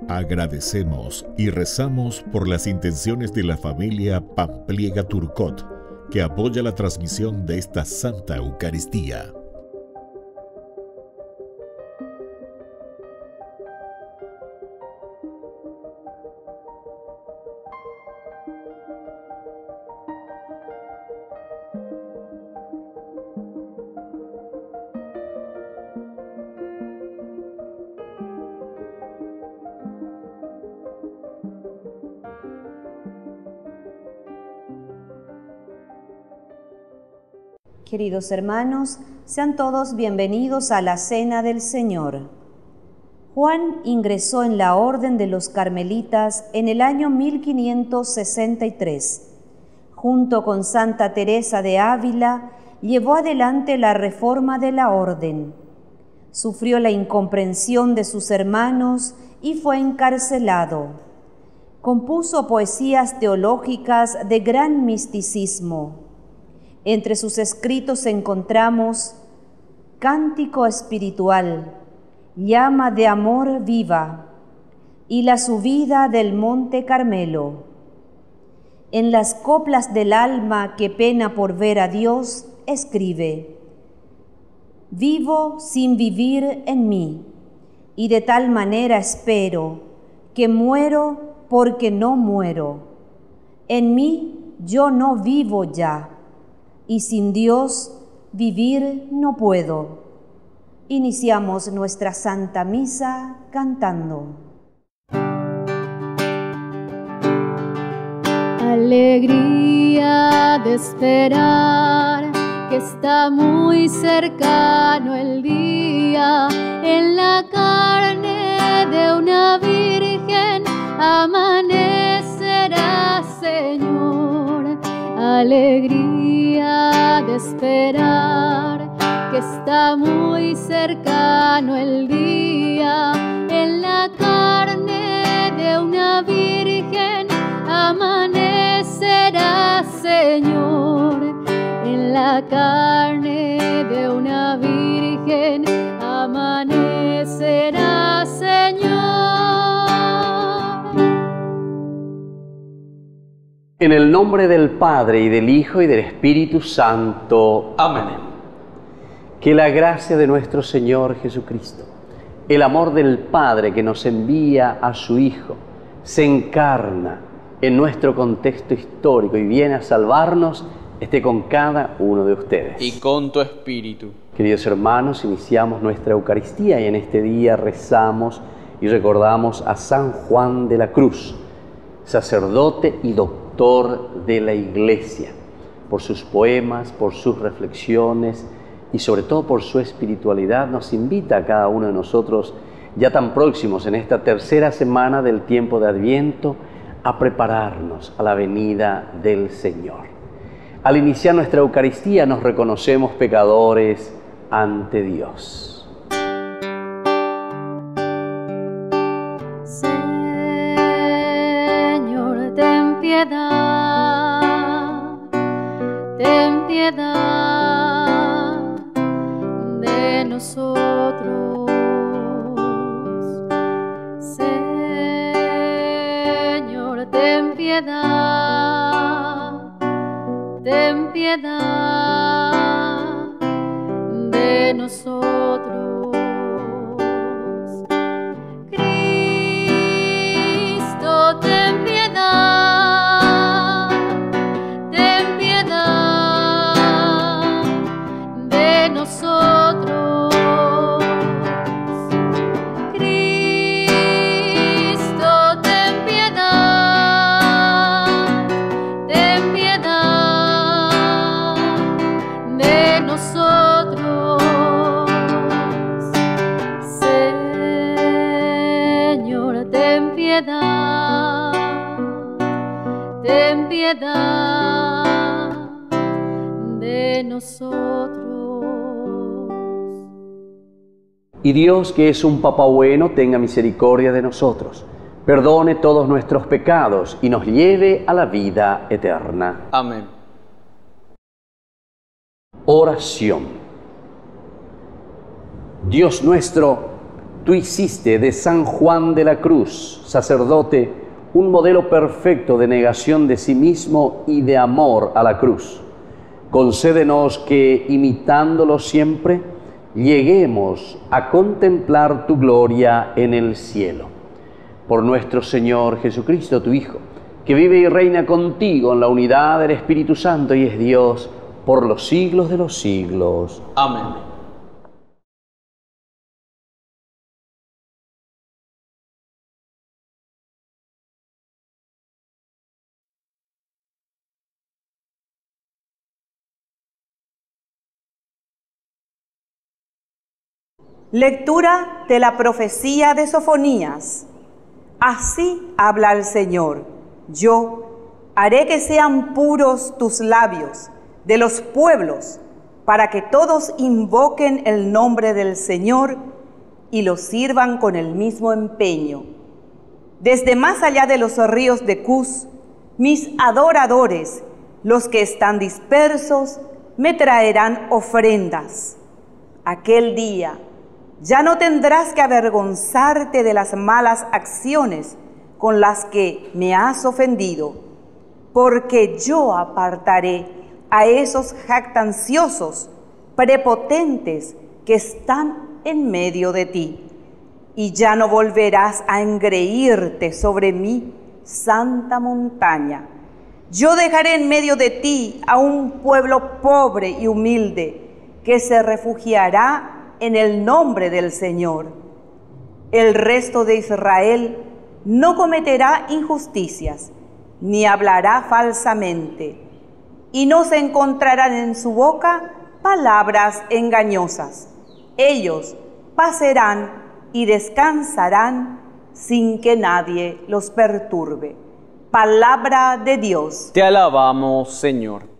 Agradecemos y rezamos por las intenciones de la familia Pampliega Turcot, que apoya la transmisión de esta Santa Eucaristía. Queridos hermanos, sean todos bienvenidos a la Cena del Señor. Juan ingresó en la Orden de los Carmelitas en el año 1563. Junto con Santa Teresa de Ávila, llevó adelante la reforma de la Orden. Sufrió la incomprensión de sus hermanos y fue encarcelado. Compuso poesías teológicas de gran misticismo. Entre sus escritos encontramos Cántico Espiritual, Llama de Amor Viva y La Subida del Monte Carmelo. En las coplas del alma que pena por ver a Dios, escribe: Vivo sin vivir en mí, y de tal manera espero que muero porque no muero. En mí yo no vivo ya, y sin Dios vivir no puedo. Iniciamos nuestra Santa Misa cantando. Alegría de esperar que está muy cercano el día, en la carne de una virgen amanecerá, Señor. Alegría de esperar que está muy cercano el día, en la carne de una virgen amanecerá, Señor. En la carne de una virgen amanecerá, Señor. En el nombre del Padre, y del Hijo, y del Espíritu Santo. Amén. Que la gracia de nuestro Señor Jesucristo, el amor del Padre que nos envía a su Hijo, se encarna en nuestro contexto histórico y viene a salvarnos, esté con cada uno de ustedes. Y con tu espíritu. Queridos hermanos, iniciamos nuestra Eucaristía y en este día rezamos y recordamos a San Juan de la Cruz, sacerdote y doctor de la Iglesia, por sus poemas, por sus reflexiones y sobre todo por su espiritualidad. Nos invita a cada uno de nosotros, ya tan próximos en esta tercera semana del tiempo de Adviento, a prepararnos a la venida del Señor. Al iniciar nuestra Eucaristía nos reconocemos pecadores ante Dios. Ten piedad de nosotros, Señor, ten piedad de nosotros. Cristo, ten piedad. Nosotros, Cristo, ten piedad de nosotros, Señor, ten piedad de nosotros. Y Dios, que es un Papá bueno, tenga misericordia de nosotros, perdone todos nuestros pecados y nos lleve a la vida eterna. Amén. Oración. Dios nuestro, tú hiciste de San Juan de la Cruz, sacerdote, un modelo perfecto de negación de sí mismo y de amor a la cruz. Concédenos que, imitándolo siempre, lleguemos a contemplar tu gloria en el cielo. Por nuestro Señor Jesucristo, tu Hijo, que vive y reina contigo en la unidad del Espíritu Santo y es Dios por los siglos de los siglos. Amén. Lectura de la profecía de Sofonías. Así habla el Señor: yo haré que sean puros tus labios de los pueblos, para que todos invoquen el nombre del Señor y lo sirvan con el mismo empeño. Desde más allá de los ríos de Cus, mis adoradores, los que están dispersos, me traerán ofrendas. Aquel día ya no tendrás que avergonzarte de las malas acciones con las que me has ofendido, porque yo apartaré a esos jactanciosos, prepotentes que están en medio de ti, y ya no volverás a engreírte sobre mi santa montaña. Yo dejaré en medio de ti a un pueblo pobre y humilde, que se refugiará en el nombre del Señor. El resto de Israel no cometerá injusticias, ni hablará falsamente, y no se encontrarán en su boca palabras engañosas. Ellos pasarán y descansarán sin que nadie los perturbe. Palabra de Dios. Te alabamos, Señor.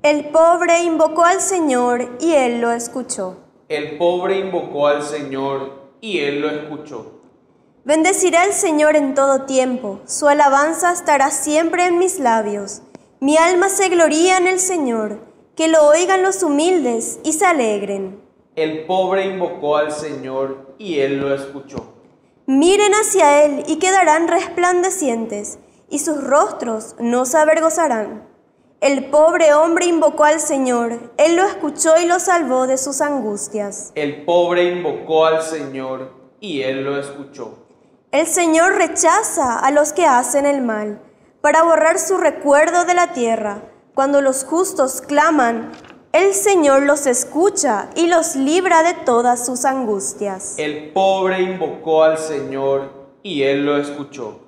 El pobre invocó al Señor y Él lo escuchó. El pobre invocó al Señor y Él lo escuchó. Bendeciré al Señor en todo tiempo, su alabanza estará siempre en mis labios. Mi alma se gloría en el Señor, que lo oigan los humildes y se alegren. El pobre invocó al Señor y Él lo escuchó. Miren hacia Él y quedarán resplandecientes, y sus rostros no se avergonzarán. El pobre hombre invocó al Señor, Él lo escuchó y lo salvó de sus angustias. El pobre invocó al Señor y Él lo escuchó. El Señor rechaza a los que hacen el mal, para borrar su recuerdo de la tierra. Cuando los justos claman, el Señor los escucha y los libra de todas sus angustias. El pobre invocó al Señor y Él lo escuchó.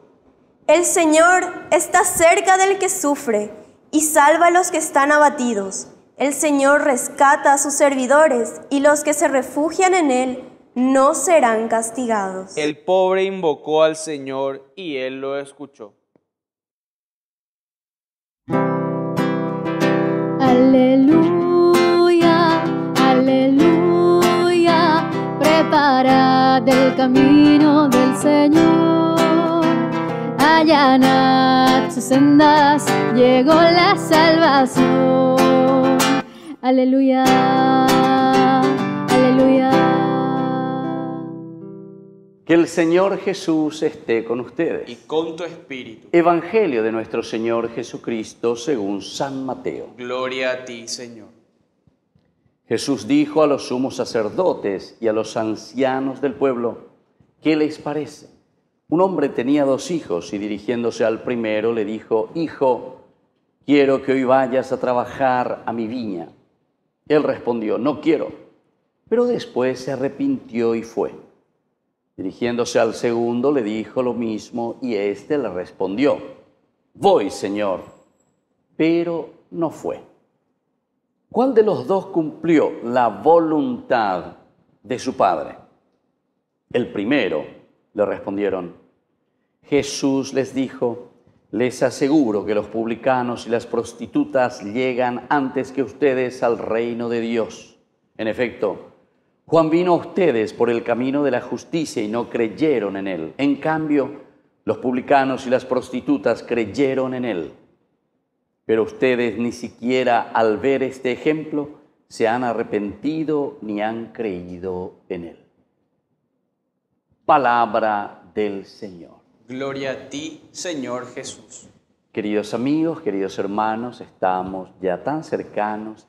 El Señor está cerca del que sufre y salva a los que están abatidos. El Señor rescata a sus servidores y los que se refugian en Él no serán castigados. El pobre invocó al Señor y Él lo escuchó. Aleluya, aleluya, preparad el camino del Señor. Allanad sus sendas, llegó la salvación. Aleluya, aleluya. Que el Señor Jesús esté con ustedes. Y con tu espíritu. Evangelio de nuestro Señor Jesucristo según San Mateo. Gloria a ti, Señor. Jesús dijo a los sumos sacerdotes y a los ancianos del pueblo: ¿qué les parece? Un hombre tenía 2 hijos y dirigiéndose al primero le dijo: Hijo, quiero que hoy vayas a trabajar a mi viña. Él respondió: No quiero. Pero después se arrepintió y fue. Dirigiéndose al segundo le dijo lo mismo y éste le respondió: Voy, Señor. Pero no fue. ¿Cuál de los 2 cumplió la voluntad de su padre. El primero, le respondieron. Jesús les dijo, les aseguro que los publicanos y las prostitutas llegan antes que ustedes al reino de Dios. En efecto, Juan vino a ustedes por el camino de la justicia y no creyeron en él. En cambio, los publicanos y las prostitutas creyeron en él. Pero ustedes ni siquiera al ver este ejemplo se han arrepentido ni han creído en él. Palabra del Señor. Gloria a ti, Señor Jesús. Queridos amigos, queridos hermanos, estamos ya tan cercanos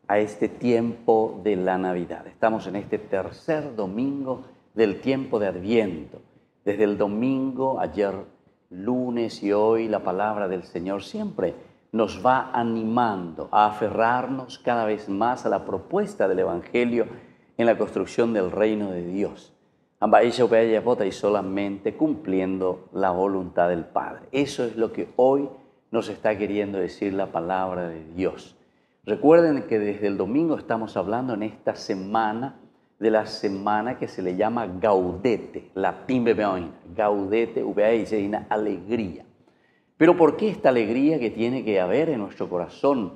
a este tiempo de la Navidad. Estamos en este tercer domingo del tiempo de Adviento. Desde el domingo, ayer lunes y hoy, la palabra del Señor siempre nos va animando a aferrarnos cada vez más a la propuesta del Evangelio en la construcción del reino de Dios. Y solamente cumpliendo la voluntad del Padre. Eso es lo que hoy nos está queriendo decir la palabra de Dios. Recuerden que desde el domingo estamos hablando en esta semana de la semana que se le llama Gaudete, latín bebeoina. Gaudete, una alegría. Pero ¿por qué esta alegría que tiene que haber en nuestro corazón?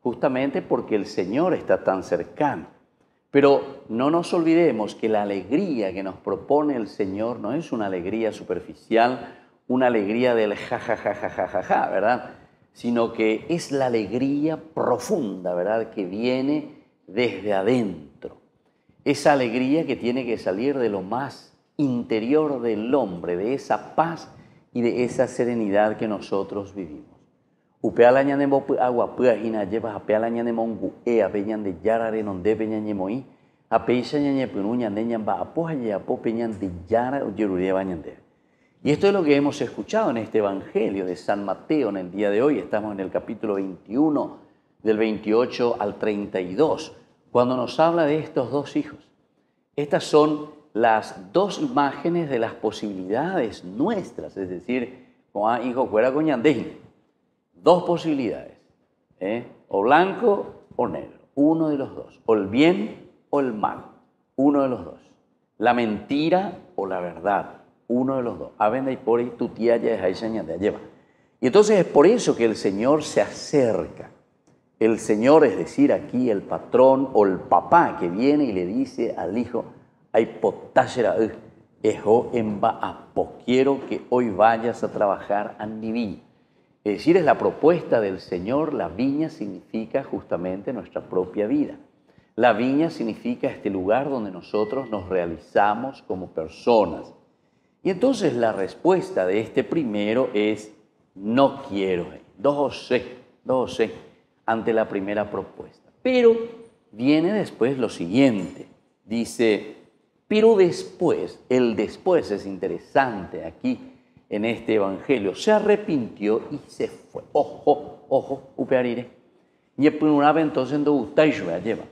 Justamente porque el Señor está tan cercano. Pero no nos olvidemos que la alegría que nos propone el Señor no es una alegría superficial, una alegría del ja, ¿verdad? Sino que es la alegría profunda, ¿verdad? Que viene desde adentro. Esa alegría que tiene que salir de lo más interior del hombre, de esa paz y de esa serenidad que nosotros vivimos. Y esto es lo que hemos escuchado en este Evangelio de San Mateo en el día de hoy. Estamos en el capítulo 21, del 28 al 32, cuando nos habla de estos dos hijos. Estas son las dos imágenes de las posibilidades nuestras, es decir, como hijo fuera coñandejín. Dos posibilidades, o blanco o negro, uno de los dos, o el bien o el mal, uno de los dos, la mentira o la verdad, uno de los dos. Y por ahí tu tía ya lleva. Y entonces es por eso que el Señor se acerca. El Señor, es decir, aquí el patrón o el papá que viene y le dice al hijo, quiero que hoy vayas a trabajar a mi viña. Es decir, es la propuesta del Señor. La viña significa justamente nuestra propia vida. La viña significa este lugar donde nosotros nos realizamos como personas. Y entonces la respuesta de este primero es, no quiero. Dos ante la primera propuesta. Pero viene después lo siguiente. Dice, pero después, el después es interesante aquí en este Evangelio, se arrepintió y se fue. Ojo, upearire. Y entonces lleva.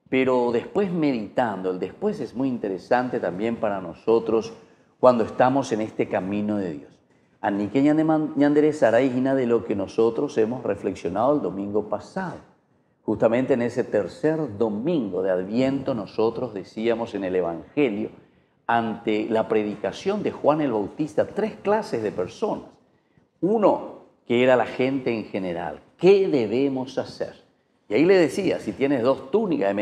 Pero después meditando, el después es muy interesante también para nosotros cuando estamos en este camino de Dios. Anique ñanderezaráigina de lo que nosotros hemos reflexionado el domingo pasado. Justamente en ese tercer domingo de Adviento nosotros decíamos en el Evangelio, ante la predicación de Juan el Bautista, tres clases de personas. Uno, que era la gente en general. ¿Qué debemos hacer? Y ahí le decía, si tienes dos túnicas,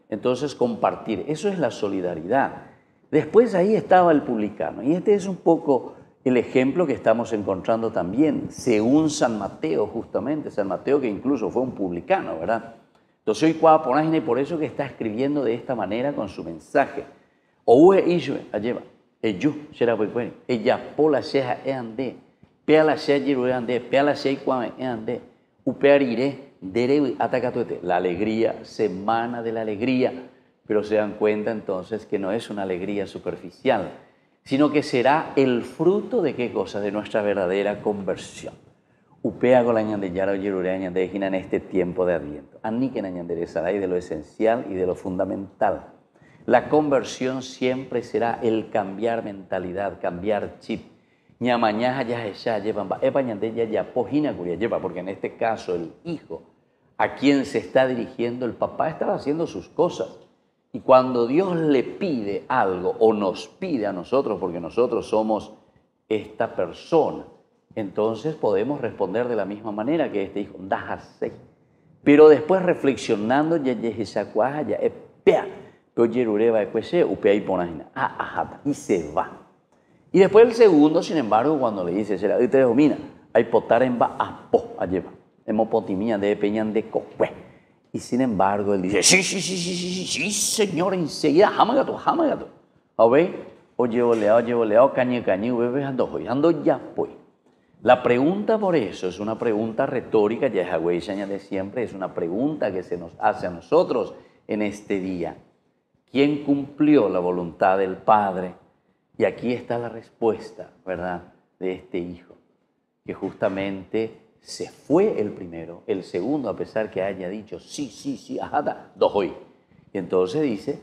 entonces compartir. Eso es la solidaridad. Después ahí estaba el publicano. Y este es un poco el ejemplo que estamos encontrando también, según San Mateo, justamente. San Mateo que incluso fue un publicano, ¿verdad? Entonces hoy cuaponágina y por eso que está escribiendo de esta manera con su mensaje. Oue ishue, alleva, ello, será pues, ella pola sheja eande, pea la sheja jiru eande, pea la sheja cuame eande, upearire, derewi atacatuete. La alegría, semana de la alegría, pero se dan cuenta entonces que no es una alegría superficial, sino que será el fruto de qué cosa, de nuestra verdadera conversión. Upea con la ñandeyara o yerurea ñandejina en este tiempo de Adviento. Aniquen a ñanderezaray de lo esencial y de lo fundamental. La conversión siempre será el cambiar mentalidad, cambiar chip. ñamañaja ya llevan, ya pojina curia lleva, porque en este caso el hijo a quien se está dirigiendo, el papá estaba haciendo sus cosas. Y cuando Dios le pide algo o nos pide a nosotros, porque nosotros somos esta persona, entonces podemos responder de la misma manera que este hijo, dájase. Pero después reflexionando, y se va. Y después el segundo, sin embargo, cuando le dice, será de domina, hay potar en va a po, a llevar, hemopotimía de peñan de cocue. Y sin embargo, él dice, sí, señor, enseguida, jamagato. ¿A ver? O llevo leao, cañe, bebé, ando ya, pues. La pregunta por eso es una pregunta retórica, ya es agüeña de siempre, es una pregunta que se nos hace a nosotros en este día. ¿Quién cumplió la voluntad del Padre? Y aquí está la respuesta, ¿verdad?, de este hijo, que justamente se fue el primero, el segundo, a pesar que haya dicho sí, ajá, doy. Y entonces dice,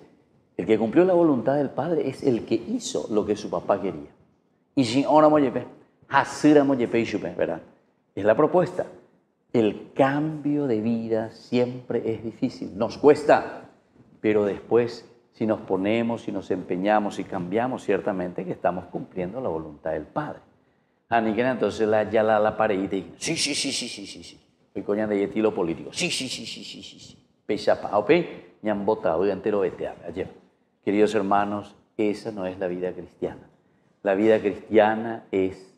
el que cumplió la voluntad del Padre es el que hizo lo que su papá quería. Y si ahora ¿verdad? Es la propuesta. El cambio de vida siempre es difícil, nos cuesta, pero después, si nos ponemos, si nos empeñamos y cambiamos, ciertamente que estamos cumpliendo la voluntad del Padre. Entonces ya la paredita y sí. Hoy coñan de estilo político. Sí. Pechapa, ¿ok? Ñan votado y entero veteame. Queridos hermanos, esa no es la vida cristiana. La vida cristiana es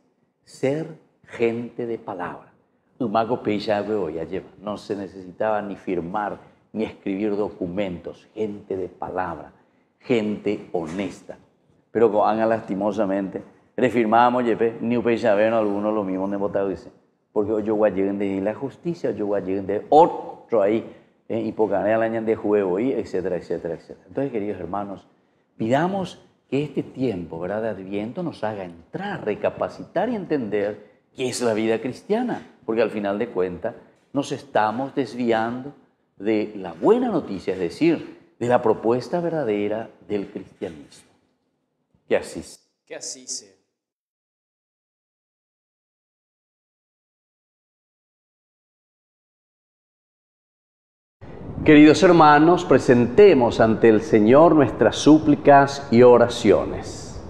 ser gente de palabra. No se necesitaba ni firmar ni escribir documentos. Gente de palabra, gente honesta. Pero con Ana lastimosamente, refirmamos, ni ver algunos lo mismo de votado dice, porque yo voy a llegar de la justicia, yo voy a llegar de otro ahí, y por ganar el año de juego, etcétera. Entonces, queridos hermanos, pidamos que este tiempo, ¿verdad?, de Adviento nos haga entrar, recapacitar y entender qué es la vida cristiana, porque al final de cuentas nos estamos desviando de la buena noticia, es decir, de la propuesta verdadera del cristianismo. Que así sea. Que así sea. Queridos hermanos, presentemos ante el Señor nuestras súplicas y oraciones.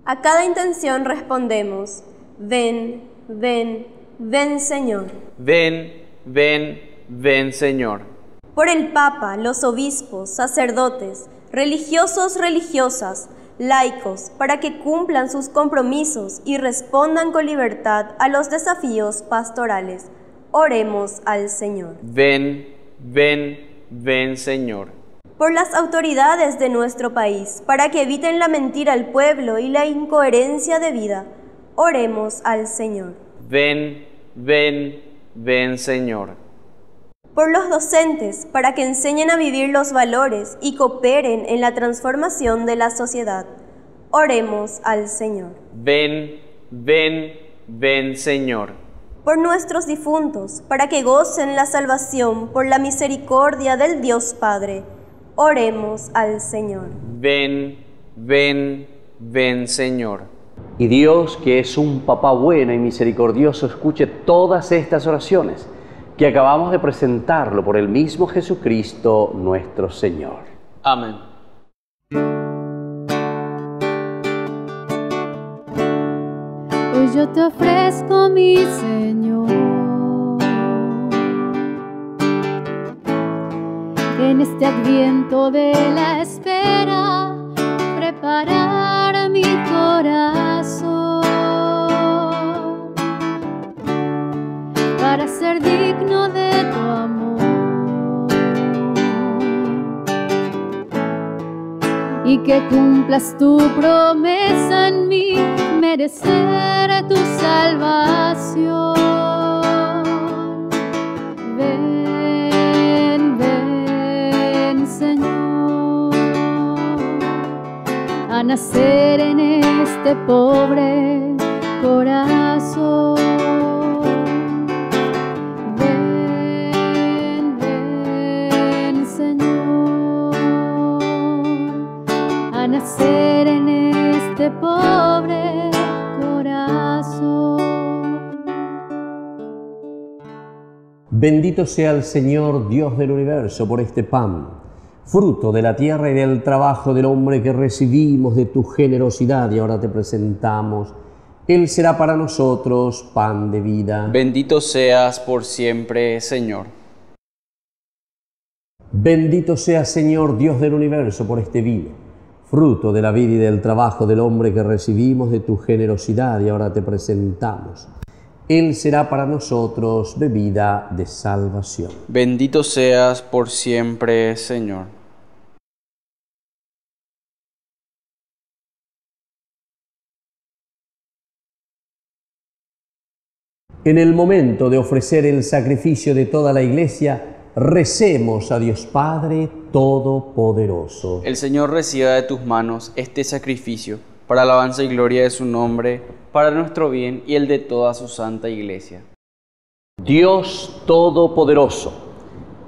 A cada intención respondemos, ven, Señor. Ven, Señor. Por el Papa, los obispos, sacerdotes, religiosos, religiosas, laicos, para que cumplan sus compromisos y respondan con libertad a los desafíos pastorales. Oremos al Señor. Ven, Señor. Por las autoridades de nuestro país, para que eviten la mentira al pueblo y la incoherencia de vida. Oremos al Señor. Ven, Señor. Por los docentes, para que enseñen a vivir los valores y cooperen en la transformación de la sociedad. Oremos al Señor. Ven, Señor. Por nuestros difuntos, para que gocen la salvación por la misericordia del Dios Padre. Oremos al Señor. Ven, Señor. Y Dios, que es un Papá bueno y misericordioso, escuche todas estas oraciones que acabamos de presentarlo por el mismo Jesucristo nuestro Señor. Amén. Hoy yo te ofrezco, mi Señor, en este adviento de la espera, preparar mi corazón para ser digno de tu amor y que cumplas tu promesa en mí, merecer tu salvación. Ven, Señor, a nacer en este pobre corazón. Ven, Señor, a nacer en este pobre Bendito sea el Señor, Dios del universo, por este pan, fruto de la tierra y del trabajo del hombre que recibimos de tu generosidad y ahora te presentamos. Él será para nosotros pan de vida. Bendito seas por siempre, Señor. Bendito sea, Señor, Dios del universo, por este vino, fruto de la vida y del trabajo del hombre que recibimos de tu generosidad y ahora te presentamos. Él será para nosotros bebida de salvación. Bendito seas por siempre, Señor. En el momento de ofrecer el sacrificio de toda la Iglesia, recemos a Dios Padre Todopoderoso. El Señor reciba de tus manos este sacrificio para alabanza y gloria de su nombre, para nuestro bien y el de toda su santa Iglesia. Dios Todopoderoso,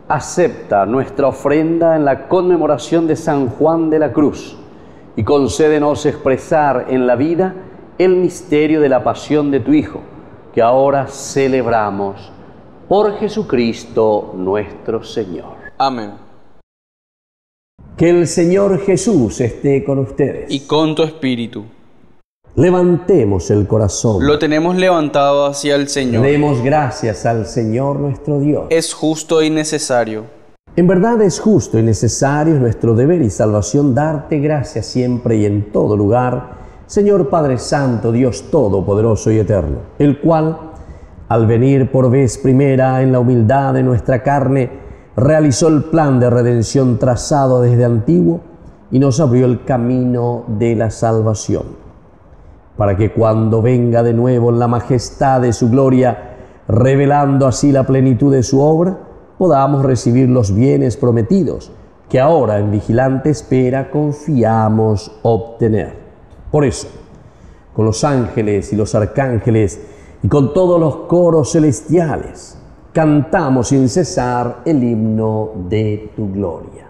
acepta nuestra ofrenda en la conmemoración de San Juan de la Cruz y concédenos expresar en la vida el misterio de la pasión de tu Hijo, que ahora celebramos. Por Jesucristo nuestro Señor. Amén. Que el Señor Jesús esté con ustedes. Y con tu espíritu. Levantemos el corazón. Lo tenemos levantado hacia el Señor. Demos gracias al Señor nuestro Dios. Es justo y necesario. En verdad es justo y necesario, es nuestro deber y salvación darte gracias siempre y en todo lugar, Señor Padre Santo, Dios Todopoderoso y Eterno, el cual, al venir por vez primera en la humildad de nuestra carne, realizó el plan de redención trazado desde antiguo y nos abrió el camino de la salvación, para que cuando venga de nuevo en la majestad de su gloria, revelando así la plenitud de su obra, podamos recibir los bienes prometidos, que ahora en vigilante espera confiamos obtener. Por eso, con los ángeles y los arcángeles, y con todos los coros celestiales, cantamos sin cesar el himno de tu gloria.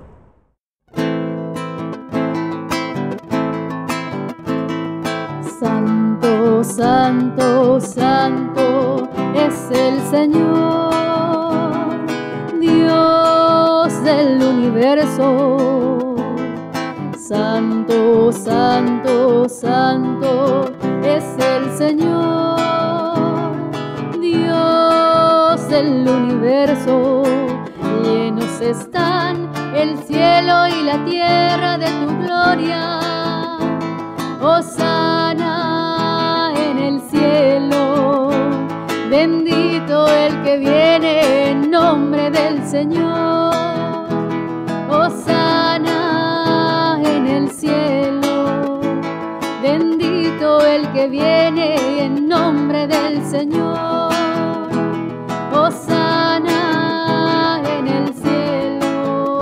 Santo, santo, santo es el Señor, Dios del universo. Santo, santo, santo es el Señor, Dios del universo. Llenos están el cielo y la tierra de tu gloria. Hosana en el cielo, bendito el que viene en nombre del Señor. Hosana en el cielo, bendito el que viene en nombre del Señor. Hosana en el cielo.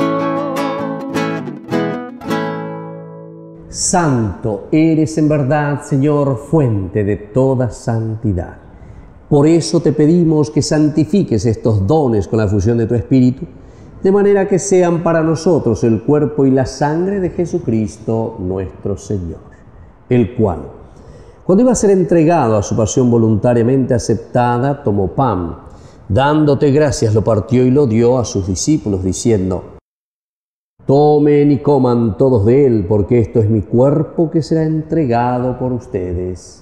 Santo eres en verdad, Señor, fuente de toda santidad. Por eso te pedimos que santifiques estos dones con la fusión de tu Espíritu, de manera que sean para nosotros el cuerpo y la sangre de Jesucristo nuestro Señor, el cual, cuando iba a ser entregado a su pasión voluntariamente aceptada, tomó pan, dándote gracias lo partió y lo dio a sus discípulos, diciendo: tomen y coman todos de él, porque esto es mi cuerpo que será entregado por ustedes.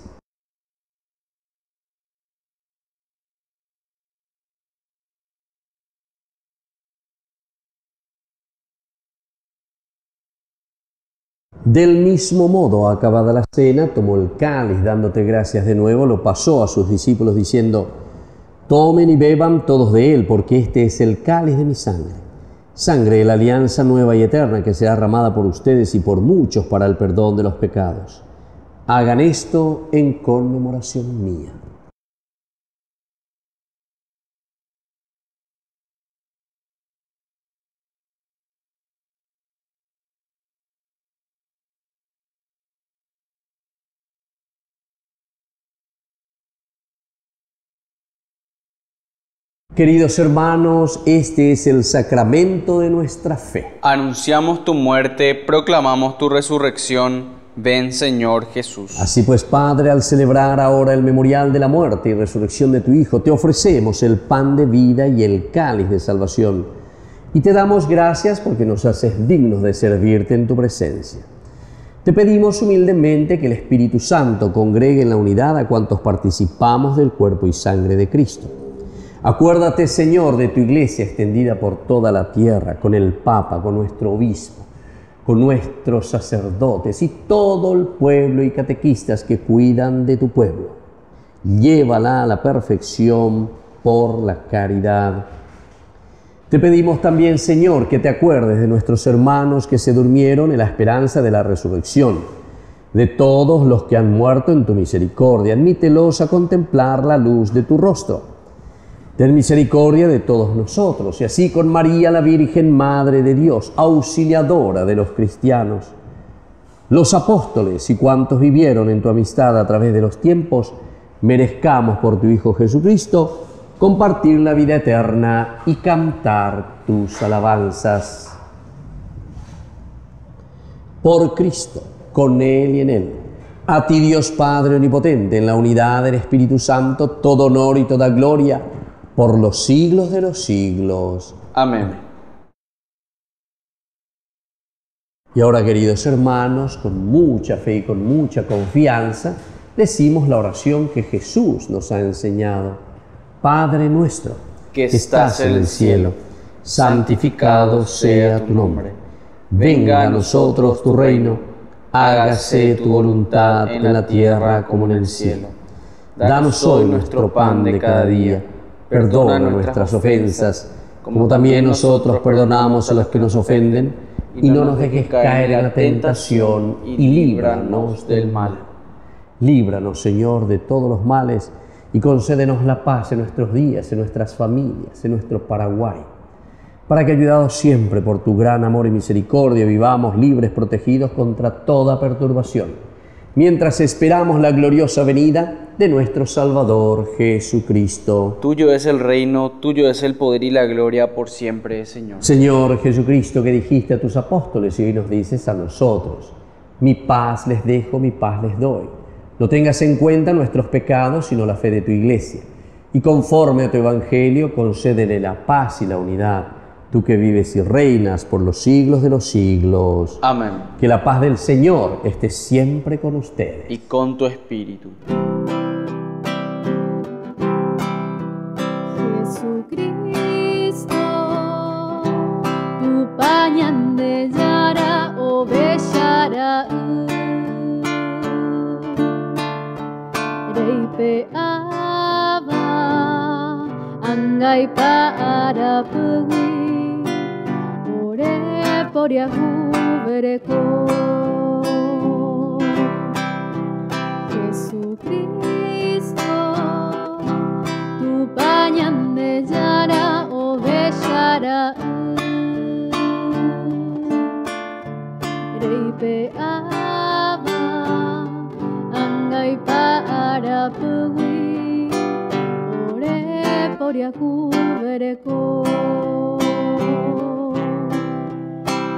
Del mismo modo, acabada la cena, tomó el cáliz, dándote gracias de nuevo, lo pasó a sus discípulos diciendo: tomen y beban todos de él, porque este es el cáliz de mi sangre, sangre de la alianza nueva y eterna que será derramada por ustedes y por muchos para el perdón de los pecados. Hagan esto en conmemoración mía. Queridos hermanos, este es el sacramento de nuestra fe. Anunciamos tu muerte, proclamamos tu resurrección. Ven, Señor Jesús. Así pues, Padre, al celebrar ahora el memorial de la muerte y resurrección de tu Hijo, te ofrecemos el pan de vida y el cáliz de salvación. Y te damos gracias porque nos haces dignos de servirte en tu presencia. Te pedimos humildemente que el Espíritu Santo congregue en la unidad a cuantos participamos del cuerpo y sangre de Cristo. Acuérdate, Señor, de tu iglesia extendida por toda la tierra, con el Papa, con nuestro obispo, con nuestros sacerdotes y todo el pueblo y catequistas que cuidan de tu pueblo. Llévala a la perfección por la caridad. Te pedimos también, Señor, que te acuerdes de nuestros hermanos que se durmieron en la esperanza de la resurrección, de todos los que han muerto en tu misericordia. Admítelos a contemplar la luz de tu rostro. Ten misericordia de todos nosotros, y así con María, la Virgen Madre de Dios, auxiliadora de los cristianos, los apóstoles y cuantos vivieron en tu amistad a través de los tiempos, merezcamos por tu Hijo Jesucristo compartir la vida eterna y cantar tus alabanzas. Por Cristo, con Él y en Él, a ti Dios Padre Omnipotente, en la unidad del Espíritu Santo, todo honor y toda gloria, por los siglos de los siglos. Amén. Y ahora, queridos hermanos, con mucha fe y con mucha confianza, decimos la oración que Jesús nos ha enseñado. Padre nuestro, que estás en el cielo, santificado sea tu nombre. Venga a nosotros tu reino, hágase tu voluntad en la tierra como en el cielo. Danos hoy nuestro pan de cada día. Perdona nuestras ofensas, como también nosotros perdonamos a los que nos ofenden, y no nos dejes caer en la tentación, y líbranos del mal. Líbranos, Señor, de todos los males, y concédenos la paz en nuestros días, en nuestras familias, en nuestro Paraguay, para que, ayudados siempre por tu gran amor y misericordia, vivamos libres, protegidos contra toda perturbación, mientras esperamos la gloriosa venida de nuestro Salvador Jesucristo. Tuyo es el reino, tuyo es el poder y la gloria por siempre, Señor. Señor Jesucristo, que dijiste a tus apóstoles y hoy nos dices a nosotros: mi paz les dejo, mi paz les doy. No tengas en cuenta nuestros pecados, sino la fe de tu iglesia. Y conforme a tu evangelio, concédele la paz y la unidad. Tú que vives y reinas por los siglos de los siglos. Amén. Que la paz del Señor esté siempre con ustedes. Y con tu espíritu. Jesucristo, tu pañan de yara o bellara reipe aba angai para pugui por Yahú vereko. Jesucristo, tu pañan de yara o bellara reipe aba angai para pugui por Yahú vereko.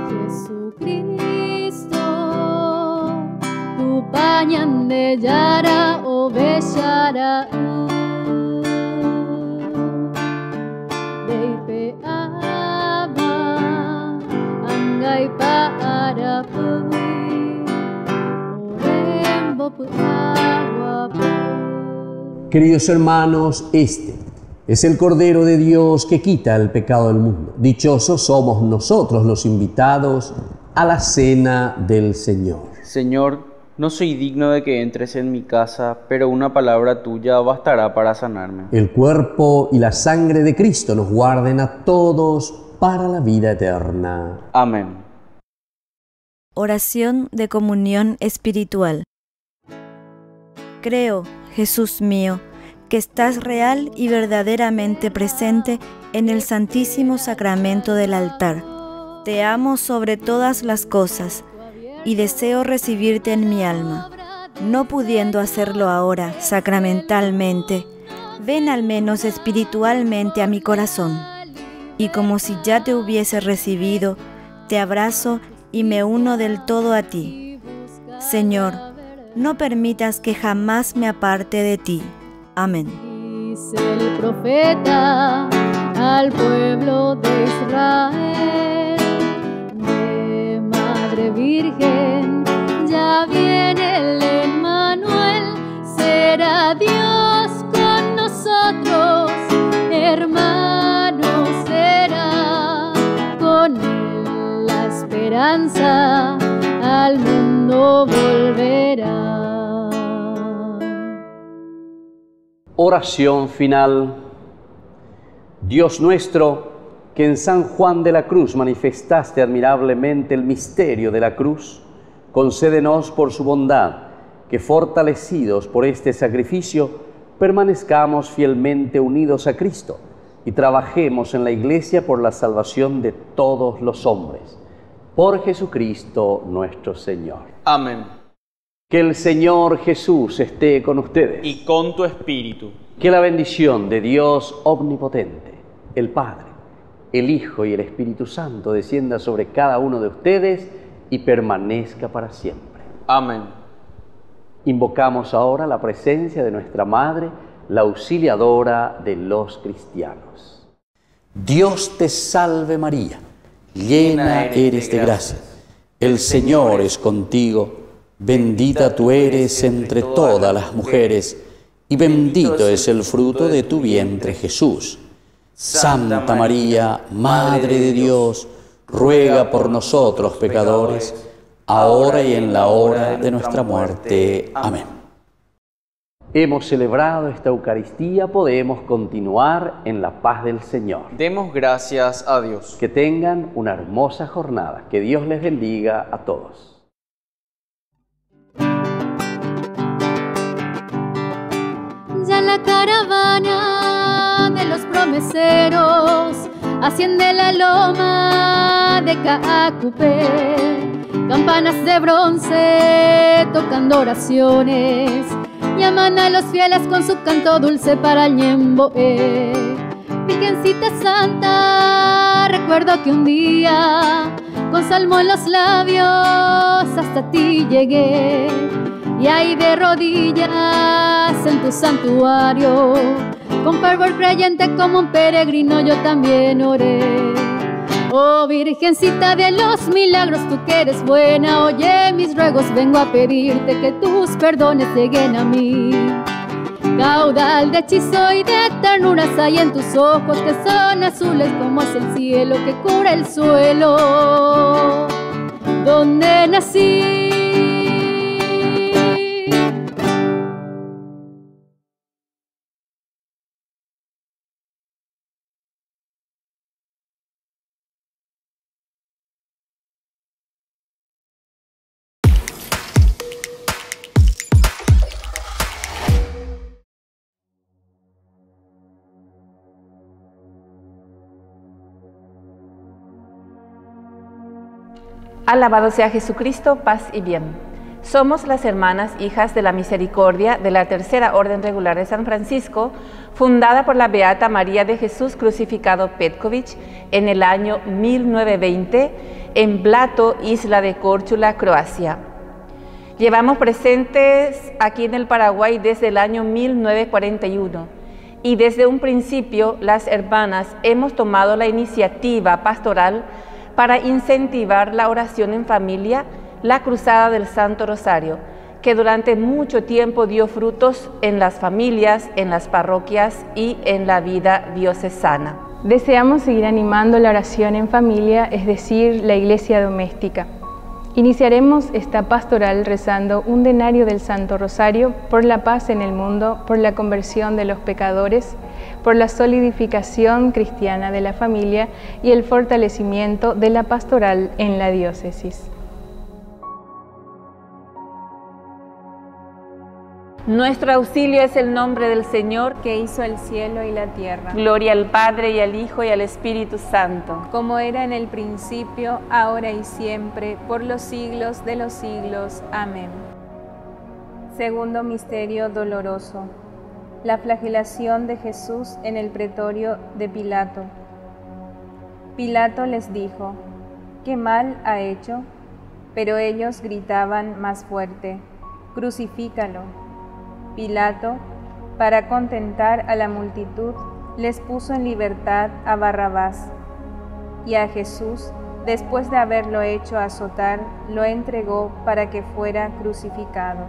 Jesucristo, tu pañan de yara o bellara reipe aba angai para pugui orembo agua. Queridos hermanos, este es el Cordero de Dios que quita el pecado del mundo. Dichosos somos nosotros los invitados a la cena del Señor. Señor, no soy digno de que entres en mi casa, pero una palabra tuya bastará para sanarme. El cuerpo y la sangre de Cristo nos guarden a todos para la vida eterna. Amén. Oración de comunión espiritual. Creo, Jesús mío, que estás real y verdaderamente presente en el Santísimo Sacramento del altar. Te amo sobre todas las cosas y deseo recibirte en mi alma. No pudiendo hacerlo ahora sacramentalmente, ven al menos espiritualmente a mi corazón. Y como si ya te hubiese recibido, te abrazo y me uno del todo a ti. Señor, no permitas que jamás me aparte de ti. Amén. Dice el profeta al pueblo de Israel, de Madre Virgen ya viene el Emmanuel, será Dios con nosotros, hermano será, con él la esperanza al mundo volverá. Oración final. Dios nuestro, que en San Juan de la Cruz manifestaste admirablemente el misterio de la cruz, concédenos por su bondad que, fortalecidos por este sacrificio, permanezcamos fielmente unidos a Cristo y trabajemos en la Iglesia por la salvación de todos los hombres. Por Jesucristo nuestro Señor. Amén. Que el Señor Jesús esté con ustedes. Y con tu espíritu. Que la bendición de Dios omnipotente, el Padre, el Hijo y el Espíritu Santo descienda sobre cada uno de ustedes y permanezca para siempre. Amén. Invocamos ahora la presencia de nuestra Madre, la auxiliadora de los cristianos. Dios te salve María, llena eres de gracia. El Señor es contigo, bendita tú eres entre todas las mujeres, y bendito es el fruto de tu vientre Jesús. Santa María, Madre de Dios, ruega por nosotros pecadores, ahora y en la hora de nuestra muerte. Amén. Hemos celebrado esta Eucaristía, podemos continuar en la paz del Señor. Demos gracias a Dios. Que tengan una hermosa jornada. Que Dios les bendiga a todos. Ya la caravana de los promeseros asciende la loma de Caacupé, campanas de bronce tocando oraciones, llaman a los fieles con su canto dulce para el Ñemboé. Virgencita Santa, recuerdo que un día con salmo en los labios hasta ti llegué, y ahí de rodillas en tu santuario, con fervor creyente como un peregrino yo también oré. Oh Virgencita de los milagros, tú que eres buena, oye mis ruegos, vengo a pedirte que tus perdones lleguen a mí. Caudal de hechizo y de ternuras hay en tus ojos, que son azules como es el cielo que cura el suelo donde nací. Alabado sea Jesucristo, paz y bien. Somos las hermanas hijas de la misericordia de la Tercera Orden Regular de San Francisco, fundada por la Beata María de Jesús Crucificado Petković en el año 1920 en Blato, isla de Córčula, Croacia. Llevamos presentes aquí en el Paraguay desde el año 1941 y desde un principio las hermanas hemos tomado la iniciativa pastoral para incentivar la oración en familia, la Cruzada del Santo Rosario, que durante mucho tiempo dio frutos en las familias, en las parroquias y en la vida diocesana. Deseamos seguir animando la oración en familia, es decir, la iglesia doméstica. Iniciaremos esta pastoral rezando un denario del Santo Rosario por la paz en el mundo, por la conversión de los pecadores, por la solidificación cristiana de la familia y el fortalecimiento de la pastoral en la diócesis. Nuestro auxilio es el nombre del Señor, que hizo el cielo y la tierra. Gloria al Padre, y al Hijo, y al Espíritu Santo. Como era en el principio, ahora y siempre, por los siglos de los siglos. Amén. Segundo misterio doloroso. La flagelación de Jesús en el pretorio de Pilato. Pilato les dijo: ¿Qué mal ha hecho? Pero ellos gritaban más fuerte: «¡Crucifícalo!». Pilato, para contentar a la multitud, les puso en libertad a Barrabás, y a Jesús, después de haberlo hecho azotar, lo entregó para que fuera crucificado.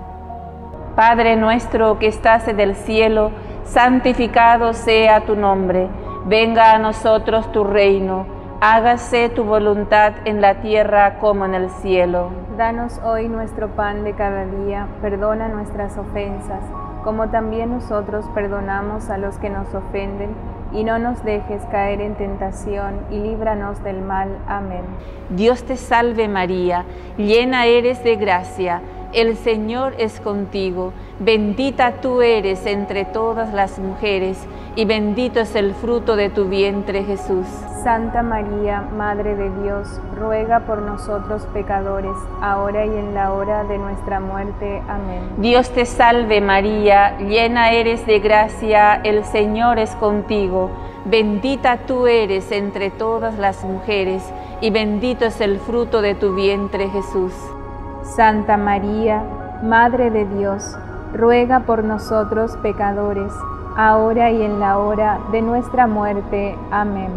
Padre nuestro que estás en el cielo, santificado sea tu nombre. Venga a nosotros tu reino. Hágase tu voluntad en la tierra como en el cielo. Danos hoy nuestro pan de cada día. Perdona nuestras ofensas, como también nosotros perdonamos a los que nos ofenden. Y no nos dejes caer en tentación, y líbranos del mal. Amén. Dios te salve María, llena eres de gracia. El Señor es contigo, bendita tú eres entre todas las mujeres, y bendito es el fruto de tu vientre, Jesús. Santa María, Madre de Dios, ruega por nosotros pecadores, ahora y en la hora de nuestra muerte. Amén. Dios te salve María, llena eres de gracia, el Señor es contigo, bendita tú eres entre todas las mujeres, y bendito es el fruto de tu vientre, Jesús. Santa María, Madre de Dios, ruega por nosotros pecadores, ahora y en la hora de nuestra muerte. Amén.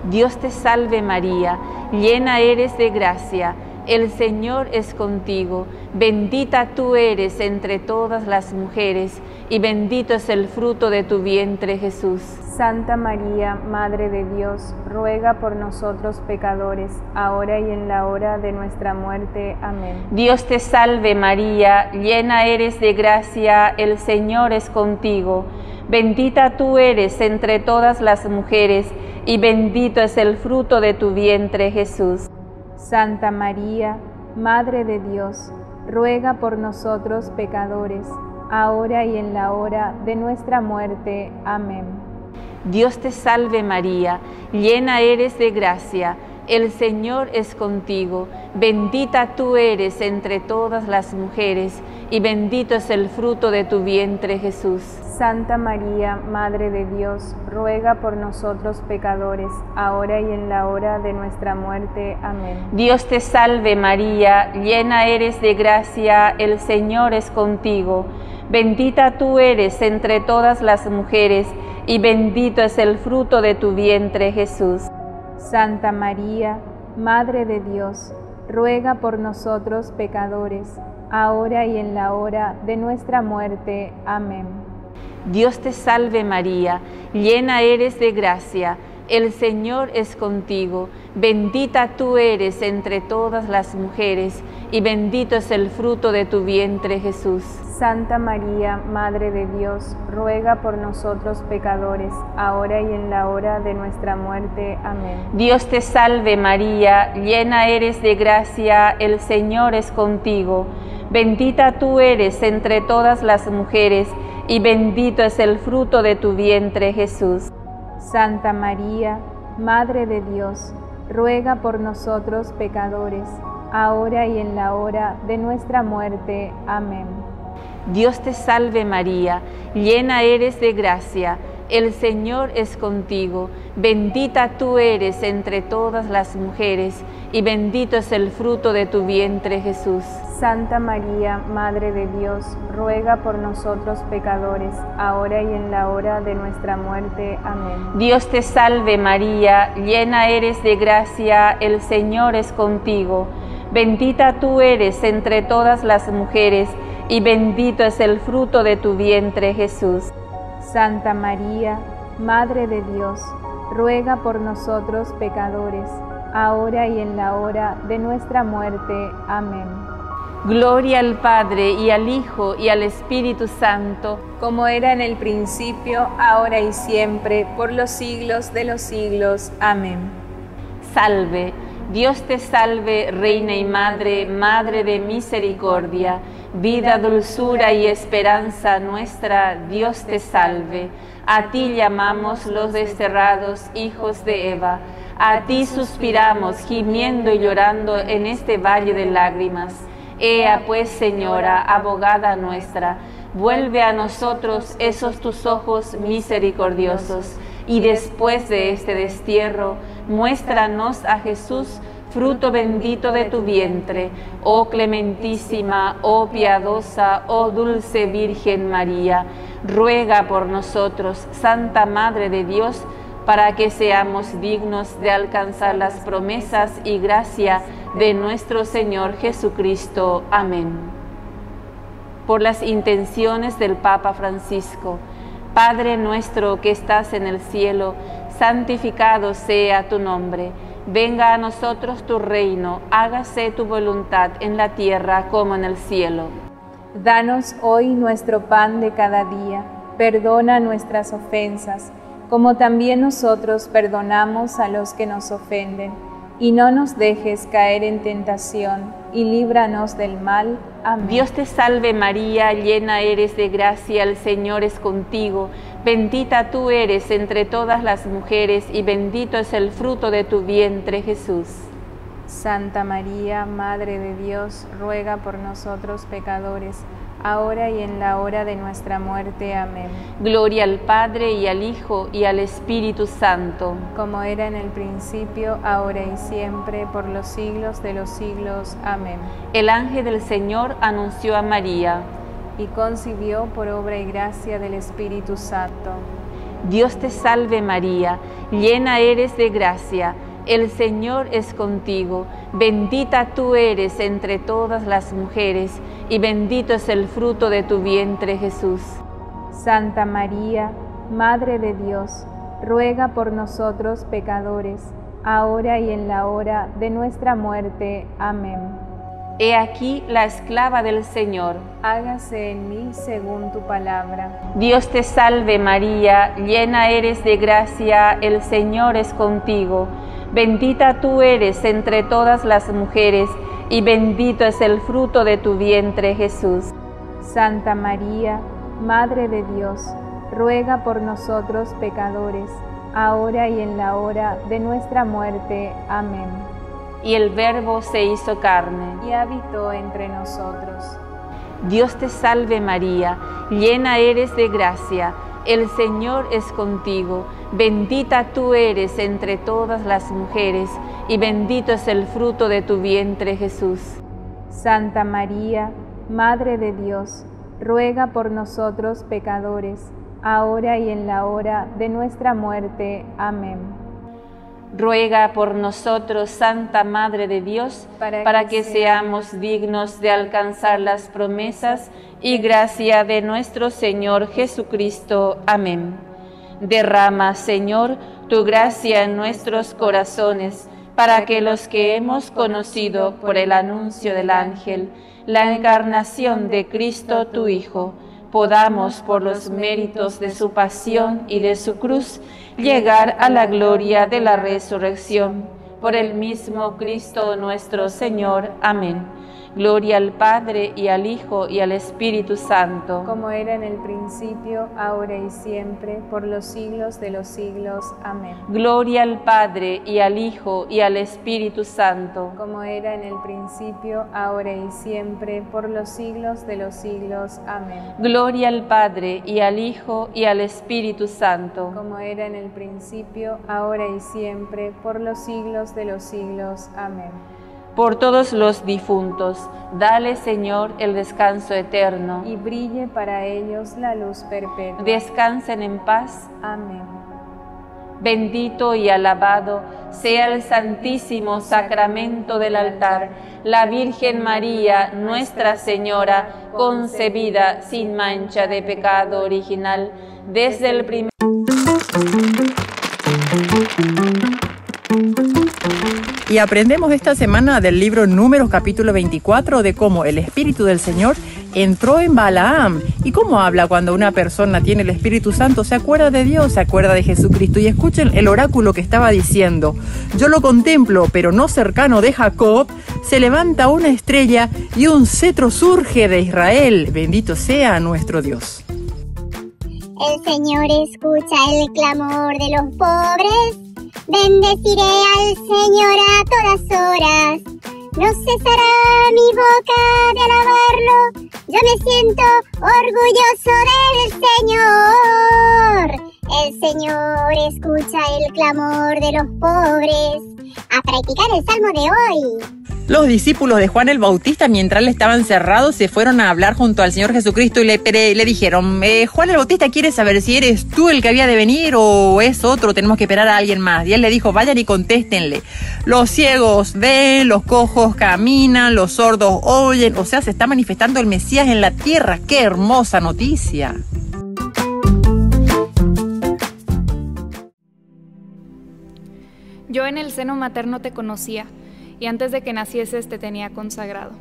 Dios te salve María, llena eres de gracia, el Señor es contigo, bendita tú eres entre todas las mujeres, y bendito es el fruto de tu vientre, Jesús. Santa María, Madre de Dios, ruega por nosotros pecadores, ahora y en la hora de nuestra muerte. Amén. Dios te salve María, llena eres de gracia, el Señor es contigo, bendita tú eres entre todas las mujeres, y bendito es el fruto de tu vientre, Jesús. Santa María, Madre de Dios, ruega por nosotros pecadores, ahora y en la hora de nuestra muerte. Amén. Dios te salve María, llena eres de gracia, el Señor es contigo, bendita tú eres entre todas las mujeres, y bendito es el fruto de tu vientre, Jesús. Santa María, Madre de Dios, ruega por nosotros pecadores, ahora y en la hora de nuestra muerte. Amén. Dios te salve María, llena eres de gracia, el Señor es contigo, bendita tú eres entre todas las mujeres, y bendito es el fruto de tu vientre, Jesús. Santa María, Madre de Dios, ruega por nosotros pecadores, ahora y en la hora de nuestra muerte. Amén. Dios te salve María, llena eres de gracia, el Señor es contigo, bendita tú eres entre todas las mujeres, y bendito es el fruto de tu vientre, Jesús. Santa María, Madre de Dios, ruega por nosotros pecadores, ahora y en la hora de nuestra muerte. Amén. Dios te salve María, llena eres de gracia, el Señor es contigo, bendita tú eres entre todas las mujeres, y bendito es el fruto de tu vientre, Jesús. Santa María, Madre de Dios, ruega por nosotros pecadores, ahora y en la hora de nuestra muerte. Amén. Dios te salve María, llena eres de gracia, el Señor es contigo, bendita tú eres entre todas las mujeres, y bendito es el fruto de tu vientre, Jesús. Santa María, Madre de Dios, ruega por nosotros pecadores, ahora y en la hora de nuestra muerte. Amén. Dios te salve María, llena eres de gracia, el Señor es contigo, bendita tú eres entre todas las mujeres, y bendito es el fruto de tu vientre, Jesús. Santa María, Madre de Dios, ruega por nosotros pecadores, ahora y en la hora de nuestra muerte. Amén. Gloria al Padre, y al Hijo, y al Espíritu Santo, como era en el principio, ahora y siempre, por los siglos de los siglos. Amén. Salve, Dios te salve, Reina y Madre, Madre de misericordia, vida, dulzura y esperanza nuestra, Dios te salve. A ti llamamos los desterrados hijos de Eva, a ti suspiramos, gimiendo y llorando en este valle de lágrimas. Ea pues, Señora, abogada nuestra, vuelve a nosotros esos tus ojos misericordiosos, y después de este destierro, muéstranos a Jesús, fruto bendito de tu vientre, oh clementísima, oh piadosa, oh dulce Virgen María, ruega por nosotros, Santa Madre de Dios, para que seamos dignos de alcanzar las promesas y gracia de nuestro Señor Jesucristo. Amén. Por las intenciones del Papa Francisco, Padre nuestro que estás en el cielo, santificado sea tu nombre. Venga a nosotros tu reino, hágase tu voluntad en la tierra como en el cielo. Danos hoy nuestro pan de cada día, perdona nuestras ofensas, como también nosotros perdonamos a los que nos ofenden. Y no nos dejes caer en tentación, y líbranos del mal. Amén. Dios te salve María, llena eres de gracia, el Señor es contigo. Bendita tú eres entre todas las mujeres, y bendito es el fruto de tu vientre, Jesús. Santa María, Madre de Dios, ruega por nosotros pecadores, ahora y en la hora de nuestra muerte. Amén. Gloria al Padre, y al Hijo, y al Espíritu Santo. Como era en el principio, ahora y siempre, por los siglos de los siglos. Amén. El ángel del Señor anunció a María, y concibió por obra y gracia del Espíritu Santo. Dios te salve María, llena eres de gracia, el Señor es contigo, bendita tú eres entre todas las mujeres, y bendito es el fruto de tu vientre, Jesús. Santa María, Madre de Dios, ruega por nosotros pecadores, ahora y en la hora de nuestra muerte. Amén. He aquí la esclava del Señor. Hágase en mí según tu palabra. Dios te salve María, llena eres de gracia, el Señor es contigo. Bendita tú eres entre todas las mujeres, y bendito es el fruto de tu vientre, Jesús. Santa María, Madre de Dios, ruega por nosotros pecadores, ahora y en la hora de nuestra muerte. Amén. Y el Verbo se hizo carne, y habitó entre nosotros. Dios te salve María, llena eres de gracia, el Señor es contigo, bendita tú eres entre todas las mujeres, y bendito es el fruto de tu vientre, Jesús. Santa María, Madre de Dios, ruega por nosotros pecadores, ahora y en la hora de nuestra muerte. Amén. Ruega por nosotros, Santa Madre de Dios, para que seamos dignos de alcanzar las promesas y gracia de nuestro Señor Jesucristo. Amén. Derrama, Señor, tu gracia en nuestros corazones, para que los que hemos conocido por el anuncio del ángel la encarnación de Cristo tu Hijo, podamos, por los méritos de su pasión y de su cruz, llegar a la gloria de la resurrección. Por el mismo Cristo nuestro Señor. Amén. Gloria al Padre, y al Hijo, y al Espíritu Santo. Como era en el principio, ahora y siempre, por los siglos de los siglos. Amén. Gloria al Padre, y al Hijo, y al Espíritu Santo. Como era en el principio, ahora y siempre, por los siglos de los siglos. Amén. Gloria al Padre, y al Hijo, y al Espíritu Santo. Como era en el principio, ahora y siempre, por los siglos de los siglos. Amén. Por todos los difuntos, dale, Señor, el descanso eterno. Y brille para ellos la luz perpetua. Descansen en paz. Amén. Bendito y alabado sea el santísimo sacramento del altar, la Virgen María, Nuestra Señora, concebida sin mancha de pecado original, desde el primer... Y aprendemos esta semana del libro Números capítulo 24 de cómo el Espíritu del Señor entró en Balaam y cómo habla cuando una persona tiene el Espíritu Santo, se acuerda de Dios, se acuerda de Jesucristo. Y escuchen el oráculo que estaba diciendo: yo lo contemplo, pero no cercano de Jacob, se levanta una estrella y un cetro surge de Israel. Bendito sea nuestro Dios. El Señor escucha el clamor de los pobres. Bendeciré al Señor a todas horas. No cesará mi boca de alabarlo. Yo me siento orgulloso del Señor. El Señor escucha el clamor de los pobres. a practicar el salmo de hoy. Los discípulos de Juan el Bautista, mientras le estaban cerrados, se fueron a hablar junto al Señor Jesucristo y le dijeron, Juan el Bautista quiere saber si eres tú el que había de venir o es otro, tenemos que esperar a alguien más. Y él le dijo, vayan y contéstenle. Los ciegos ven, los cojos caminan, los sordos oyen, o sea, se está manifestando el Mesías en la tierra. ¡Qué hermosa noticia! Yo en el seno materno te conocía, y antes de que nacieses te tenía consagrado.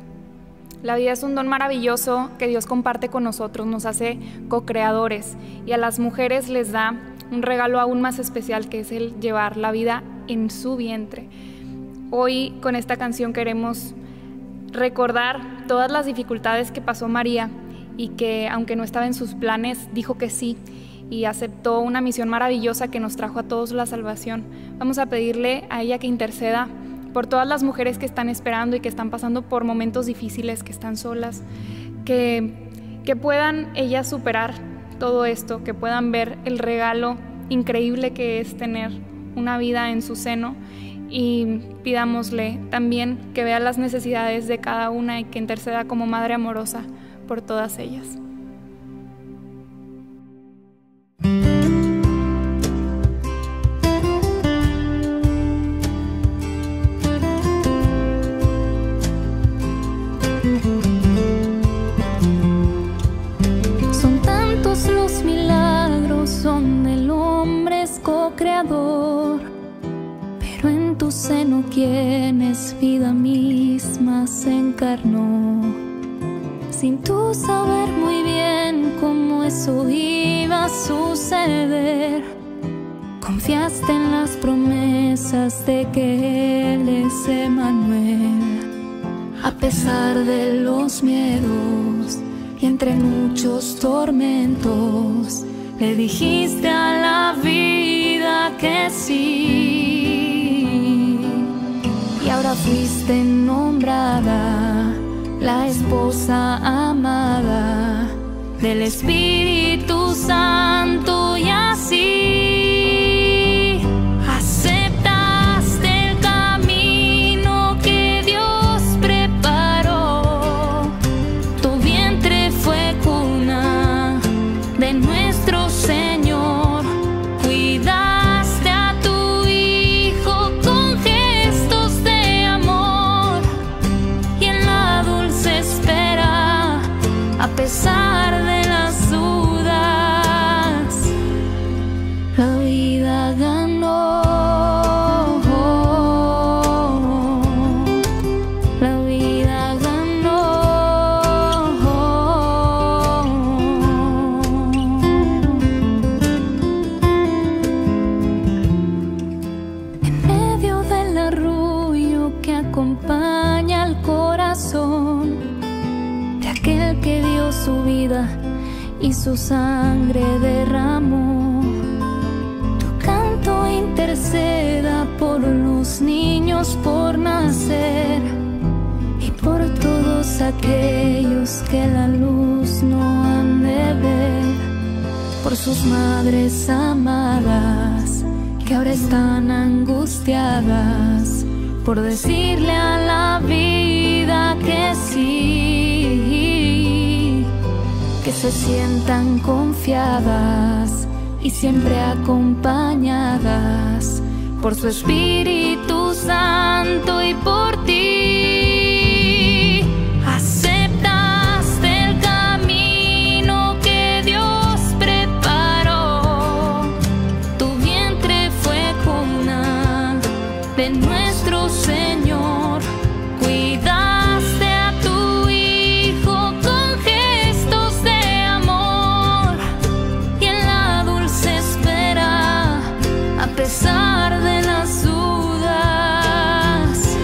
La vida es un don maravilloso que Dios comparte con nosotros, nos hace co-creadores, y a las mujeres les da un regalo aún más especial, que es el llevar la vida en su vientre. Hoy con esta canción queremos recordar todas las dificultades que pasó María, y que aunque no estaba en sus planes, dijo que sí, y aceptó una misión maravillosa que nos trajo a todos la salvación. Vamos a pedirle a ella que interceda por todas las mujeres que están esperando y que están pasando por momentos difíciles, que están solas, que puedan ellas superar todo esto, que puedan ver el regalo increíble que es tener una vida en su seno, y pidámosle también que vea las necesidades de cada una y que interceda como madre amorosa por todas ellas. Son tantos los milagros donde el hombre es co-creador, pero en tu seno quien es vida misma se encarnó. Sin tú saber muy bien cómo eso iba a suceder, confiaste en las promesas de que Él es Emmanuel. A pesar de los miedos y entre muchos tormentos, le dijiste a la vida que sí. Y ahora fuiste nombrada la esposa amada del Espíritu Santo, y así aceptaste el camino que Dios preparó. Tu vientre fue cuna de nuestro Señor, cuidaste a tu Hijo con gestos de amor, y en la dulce espera, a pesar de las dudas, la vida ganó. La vida ganó. En medio del arrullo que acompaña al corazón de aquel que dio su vida y su sangre derramó, tu canto interceda por los niños por nacer y por todos aquellos que la luz no han de ver, por sus madres amadas que ahora están angustiadas por decirle a la vida que sí, que se sientan confiadas y siempre acompañadas por su Espíritu Santo y por ti. Aceptaste el camino que Dios preparó. Tu vientre fue cuna de nuestro Señor. Cuidaste a tu Hijo con gestos de amor, y en la dulce espera, a pesar de las dudas,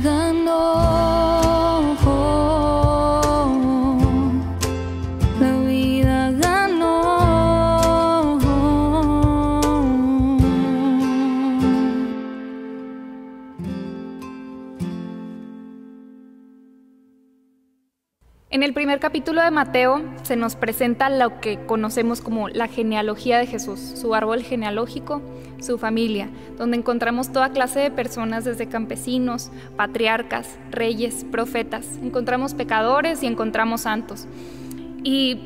ganó, la vida ganó. En el primer capítulo de Mateo se nos presenta lo que conocemos como la genealogía de Jesús, su árbol genealógico, su familia, donde encontramos toda clase de personas, desde campesinos, patriarcas, reyes, profetas. Encontramos pecadores y encontramos santos. Y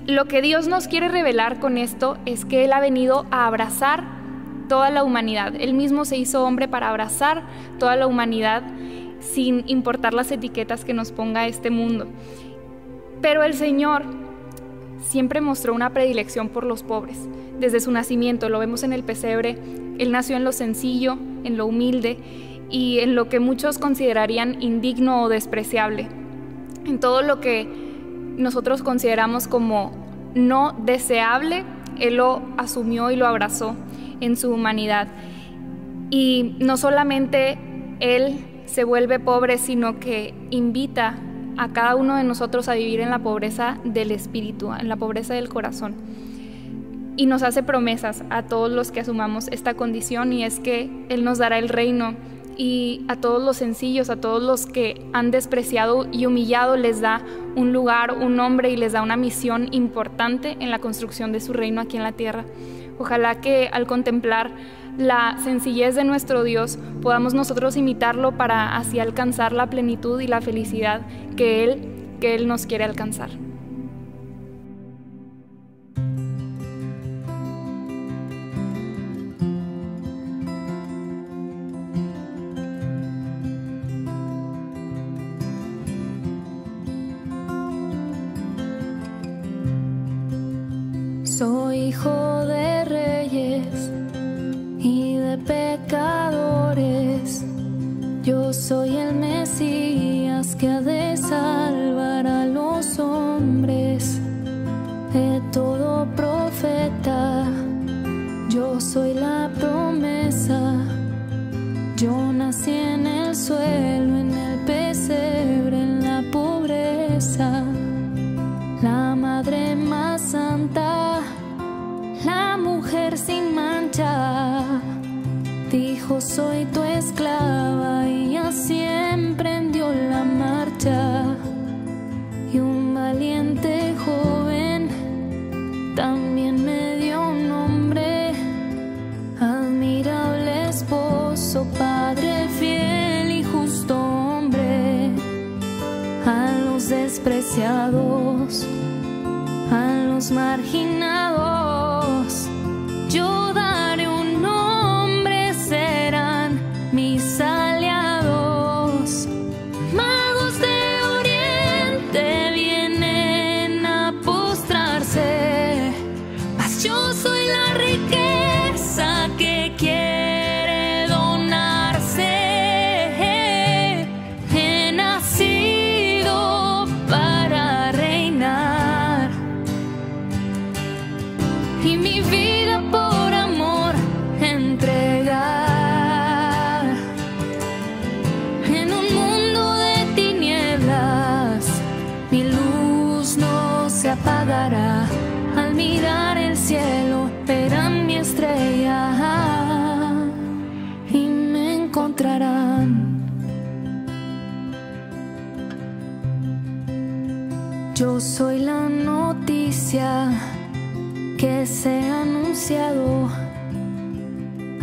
lo que Dios nos quiere revelar con esto es que Él ha venido a abrazar toda la humanidad. Él mismo se hizo hombre para abrazar toda la humanidad sin importar las etiquetas que nos ponga este mundo. Pero el Señor siempre mostró una predilección por los pobres. Desde su nacimiento, lo vemos en el pesebre, Él nació en lo sencillo, en lo humilde y en lo que muchos considerarían indigno o despreciable. En todo lo que nosotros consideramos como no deseable, Él lo asumió y lo abrazó en su humanidad. Y no solamente Él se vuelve pobre, sino que invita a cada uno de nosotros a vivir en la pobreza del espíritu, en la pobreza del corazón. Y nos hace promesas a todos los que asumamos esta condición, y es que Él nos dará el reino, y a todos los sencillos, a todos los que han despreciado y humillado, les da un lugar, un nombre, y les da una misión importante en la construcción de su reino aquí en la tierra. Ojalá que al contemplar la sencillez de nuestro Dios podamos nosotros imitarlo para así alcanzar la plenitud y la felicidad que Él nos quiere alcanzar. Soy hijo de reyes y de pecadores. Yo soy el Mesías que ha de salvar a los hombres. De todo profeta, yo soy la promesa. Yo nací en el suelo, en el pesebre, en la pobreza. La madre más santa, la mujer sin mancha, dijo: soy tu esclava, y así emprendió la marcha. Y un valiente joven también me dio un nombre, admirable esposo, padre fiel y justo hombre. A los despreciados, a los marginados, yo daré un nombre, serán mis aliados. Magos de Oriente vienen a postrarse, mas yo soy la riqueza que quiere donarse. He nacido para reinar, y mi vida por amor entregar. En un mundo de tinieblas, mi luz no se apagará. Al mirar el cielo, verán mi estrella y me encontrarán. Yo soy la noticia que se ha anunciado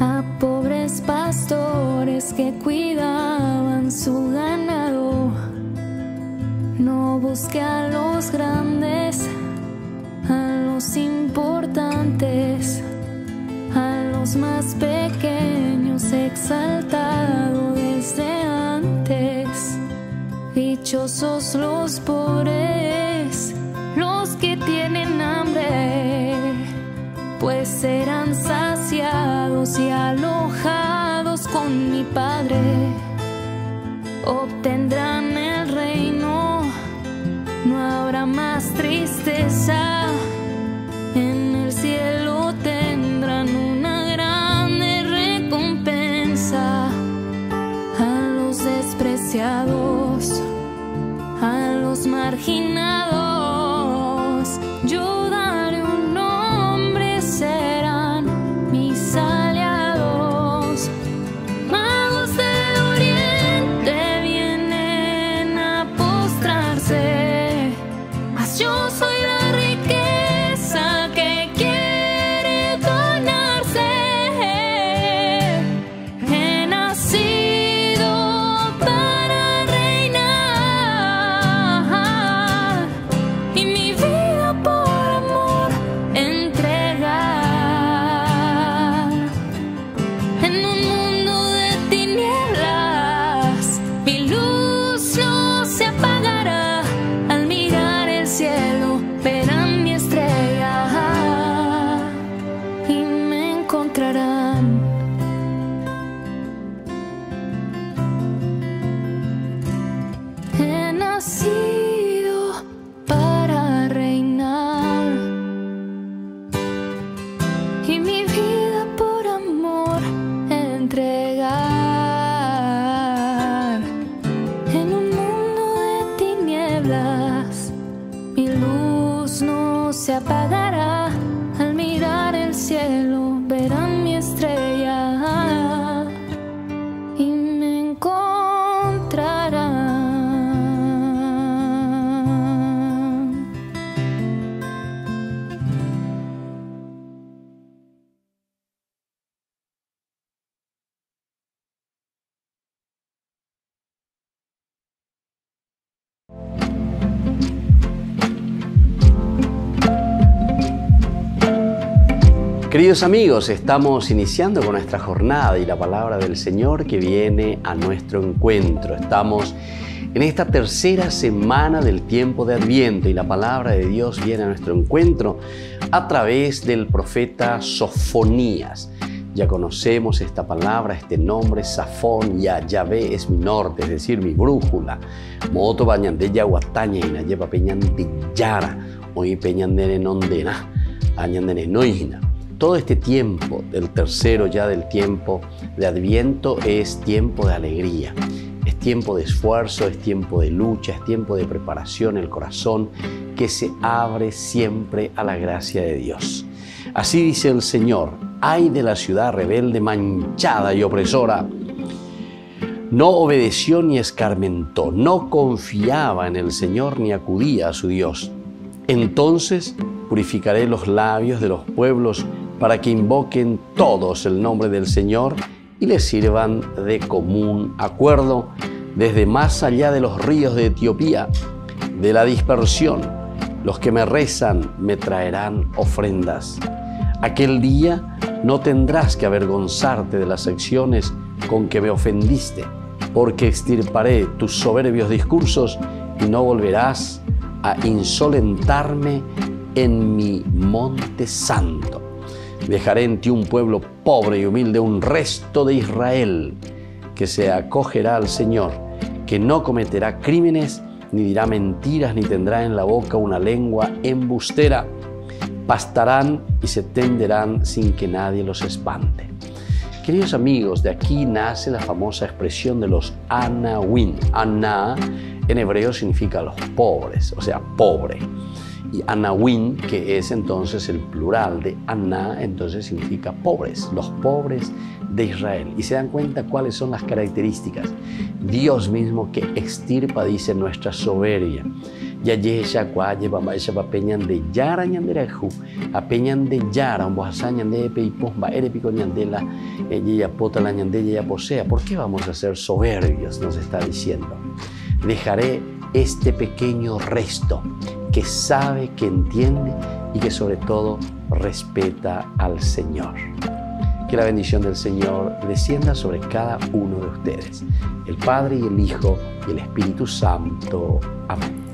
a pobres pastores que cuidaban su ganado. No busque a los grandes, a los importantes, a los más pequeños exaltado desde antes. Dichosos los pobres, los que tienen hambre, pues serán saciados y alojados con mi Padre. Obtendrán el reino, no habrá más tristeza. En el cielo tendrán una grande recompensa. A los los despreciados, a los marginados. Yo daré un nombre, serán mis aliados. Magos del oriente vienen a postrarse, mas yo soy la riqueza que quiere donarse. He nacido para reinar y mi vida por amor entregar. En un mundo de tinieblas, mi luz no se apagará. Al mirar el cielo verán mi estrella y me encontrarán. He nacido para reinar y mi vida por amor entregar. En un mundo de tinieblas, mi luz no se apagará. Al mirar el cielo verán mi estrella y me encontrarán. Queridos amigos, estamos iniciando con nuestra jornada y la palabra del Señor que viene a nuestro encuentro. Estamos en esta tercera semana del tiempo de Adviento y la palabra de Dios viene a nuestro encuentro a través del profeta Sofonías. Ya conocemos esta palabra, este nombre, Safón, ya Yahvé es mi norte, es decir, mi brújula. Moto bañande yaguataña y nayepa peñande yara, hoy peñandene nondena, añandene noina. Todo este tiempo, del tercero ya del tiempo de Adviento, es tiempo de alegría, es tiempo de esfuerzo, es tiempo de lucha, es tiempo de preparación, el corazón que se abre siempre a la gracia de Dios. Así dice el Señor: ay de la ciudad rebelde, manchada y opresora. No obedeció ni escarmentó, no confiaba en el Señor ni acudía a su Dios. Entonces purificaré los labios de los pueblos para que invoquen todos el nombre del Señor y le sirvan de común acuerdo desde más allá de los ríos de Etiopía, de la dispersión. Los que me rezan me traerán ofrendas. Aquel día no tendrás que avergonzarte de las acciones con que me ofendiste, porque extirparé tus soberbios discursos y no volverás a insolentarme en mi monte santo. Dejaré en ti un pueblo pobre y humilde, un resto de Israel que se acogerá al Señor, que no cometerá crímenes, ni dirá mentiras, ni tendrá en la boca una lengua embustera. Pastarán y se tenderán sin que nadie los espante. Queridos amigos, de aquí nace la famosa expresión de los Anawin. Ana en hebreo significa los pobres, o sea, pobre. Y Anawin, que es entonces el plural de Aná, entonces significa pobres, los pobres de Israel. Y se dan cuenta cuáles son las características. Dios mismo que extirpa, dice, nuestra soberbia. Ya yesha cuaye bamaesha papeñan de yara ñandereju, apeñan de yara, un bohasa ñande peipos ba erepico ñandela, ella pota la ñande ya posea. ¿Por qué vamos a ser soberbios? Nos está diciendo. Dejaré este pequeño resto que sabe, que entiende y que sobre todo respeta al Señor. Que la bendición del Señor descienda sobre cada uno de ustedes, el Padre y el Hijo y el Espíritu Santo. Amén.